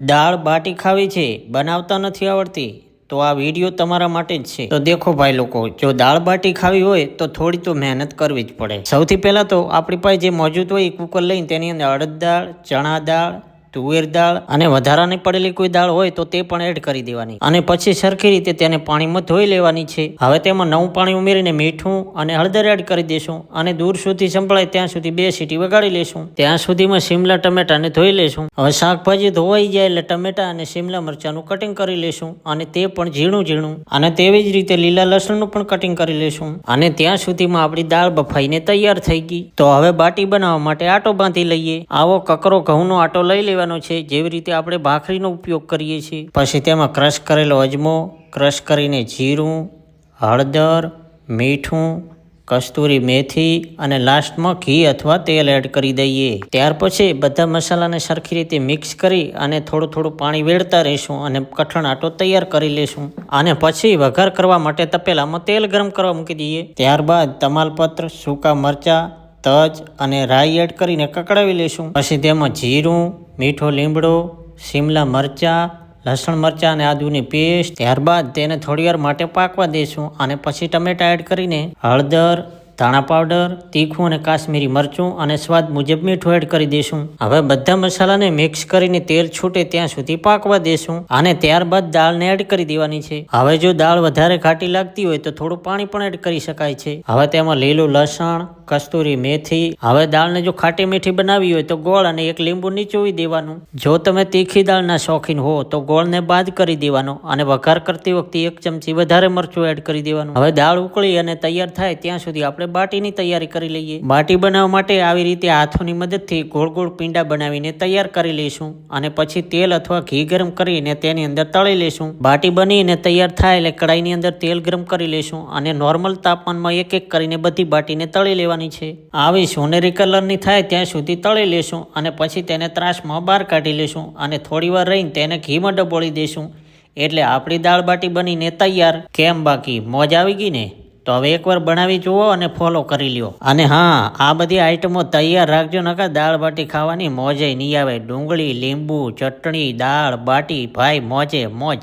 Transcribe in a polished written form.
દાળ બાટી ખાવી છે, બનાવતા નથી આવડતી તો આ વિડીયો તમારા માટે જ છે। તો દેખો ભાઈ લોકો, જો દાળ બાટી ખાવી હોય તો થોડી તો મહેનત કરવી જ પડે। સૌથી પહેલા તો આપણી પાસે જે મોજૂદ હોય એ કુકર લઈને તેની અંદર અડદ દાળ, ચણા દાળ, તુવેર દાળ અને વધારાની પડેલી કોઈ દાળ હોય તો તે પણ એડ કરી દેવાની અને પછી સરખી રીતે તેને પાણીમાં ધોઈ લેવાની છે। હવે તેમાં નવું પાણી ઉમેરીને મીઠું અને હળદર એડ કરી દેશું અને દૂર સુધી સંભળાય ત્યાં સુધી 2 સીટી વગાડી લેશું। ત્યાં સુધીમાં શિમલા ટમેટાને ધોઈ લેશું। હવે શાકભાજી ધોવાઈ જાય એટલે ટમેટા અને શિમલા મરચાંનું કટિંગ કરી લેશું અને તે પણ ઝીણું ઝીણું અને તેવી જ રીતે લીલા લસણનું પણ કટિંગ કરી લેશું અને ત્યાં સુધીમાં આપણી દાળ બફાઈને તૈયાર થઈ ગઈ। તો હવે બાટી બનાવવા માટે આટો બાંધી લઈએ। આવો કકરો ઘઉંનો આટો લઈ લેવાનો છે, જેવી રીતે આપણે ભાખરીનો ઉપયોગ કરીએ છીએ। પછી તેમાં ક્રશ કરેલો અજમો, ક્રશ કરીને જીરું, હળદર, મીઠું, કસ્તુરી મેથી અને લાસ્ટમાં ઘી અથવા તેલ એડ કરી દઈએ। ત્યાર પછી બધા મસાલાને સરખી રીતે મિક્સ કરી અને થોડું થોડું પાણી વેડતા રહીશું અને કઠણ આટો તૈયાર કરી લેશું અને પછી વઘાર કરવા માટે તપેલામાં તેલ ગરમ કરવા મૂકી દઈએ। ત્યારબાદ તમાલપત્ર, સૂકા મરચા, તજ અને રાઈ એડ કરીને કકડાવી લેશું। પછી તેમાં જીરું, મીઠો લીમડો, શિમલા મરચાં, લસણ મરચાં અને આદુની પેસ્ટ, ત્યારબાદ તેને થોડીવાર માટે પાકવા દેશું અને પછી ટમેટા એડ કરીને હળદર, ધાણા પાવડર, તીખું અને કાશ્મીરી મરચું અને સ્વાદ મુજબ મીઠું એડ કરી દેશું। હવે બધા મસાલાને મિક્સ કરીને તેલ છૂટે ત્યાં સુધી પાકવા દેશું અને ત્યારબાદ દાળને એડ કરી દેવાની છે। હવે જો દાળ વધારે ઘાટી લાગતી હોય તો થોડું પાણી પણ એડ કરી શકાય છે। હવે તેમાં લીલું લસણ, કસ્તુરી મેથી, હવે દાળને જો ખાટી મીઠી બનાવી હોય તો ગોળ અને 1 લીંબુ નીચોવી દેવાનું। જો તમે તીખી દાળના શોખીન હો તો ગોળને બાદ કરી દેવાનો અને વઘાર કરતી વખતે 1 ચમચી વધારે મરચું એડ કરી દેવાનું। હવે દાળ ઉકળી અને તૈયાર થાય ત્યાં સુધી આપણે બાટીની તૈયારી કરી લઈએ। બાટી બનાવવા માટે આવી રીતે હાથોની મદદથી ગોળ ગોળ પીંડા બનાવીને તૈયાર કરી લઈશું અને પછી તેલ અથવા ઘી ગરમ કરીને તેની અંદર તળી લેશું। બાટી બનીને તૈયાર થાય એટલે કડાઈની અંદર તેલ ગરમ કરી લેશું અને નોર્મલ તાપમાનમાં એક એક કરીને બધી બાટીને તળી લેવાની છે। આવી સોનેરી કલરની થાય ત્યાં સુધી તળી લેશું અને પછી તેને ત્રાસમાં બહાર કાઢી લેશું અને થોડી વાર રહીને તેને ઘીમાં ડબોળી દેશું એટલે આપણી દાળ બાટી બનીને તૈયાર। કેમ બાકી મોજ આવી ગઈ ને? તો હવે એકવાર બનાવી જુઓ અને ફોલો કરી લ્યો। અને હા, આ બધી આઈટમો તૈયાર રાખજો, નકર દાળ બાટી ખાવાની મોજે નહીં આવે। ડુંગળી, લીંબુ, ચટણી, દાળ બાટી, ભાઈ મોજે મોજ।